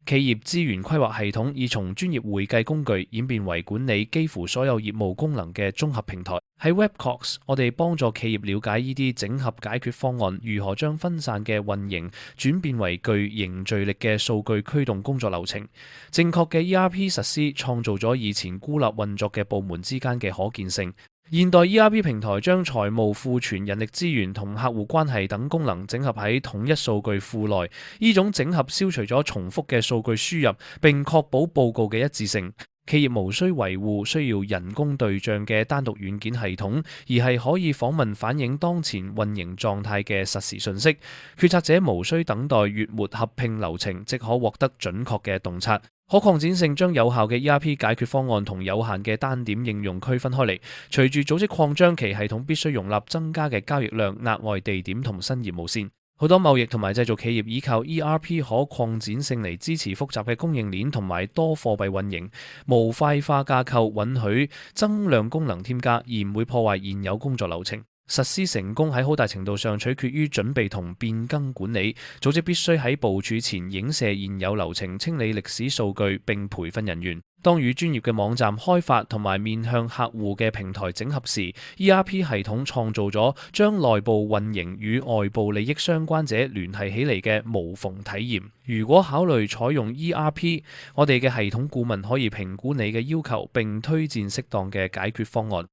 企業資源規劃系統已從專業會計工具演變為管理幾乎所有業務功能嘅綜合平台。喺 Webcox，我哋幫助企業了解呢啲整合解決方案如何將分散嘅運營轉變為具凝聚力嘅數據驅動工作流程。正確嘅 ERP 實施創造咗以前孤立運作嘅部門之間嘅可見性。現代 ERP 平台將財務、庫存、人力資源同客戶關係等功能整合喺統一數據庫內。呢種整合消除咗重複嘅數據輸入，並確保報告嘅一致性。企業無需維護需要人工對帳嘅單獨軟件系統，而係可以訪問反映當前運營狀態嘅實時信息。決策者無需等待月末合併流程，即可獲得準確嘅洞察。可擴展性將有效嘅 ERP 解決方案同有限嘅單點應用區分開嚟。隨住組織擴張，其系統必須容納增加嘅交易量、額外地點同新業務線。好多貿易同埋製造企業依靠 ERP 可擴展性嚟支持複雜嘅供應鏈同埋多貨幣運營。模塊化架構允許增量功能添加，而唔會破壞現有工作流程。實施成功喺好大程度上取決於準備同變更管理。組織必須喺部署前影射現有流程，清理歷史數據並培訓人員。當與專業嘅網站開發同埋面向客戶嘅平台整合時， ERP 系統創造咗將內部運營與外部利益相關者聯繫起嚟嘅無縫體驗。如果考慮採用 ERP， 我哋嘅系統顧問可以評估你嘅要求並推薦適當嘅解決方案。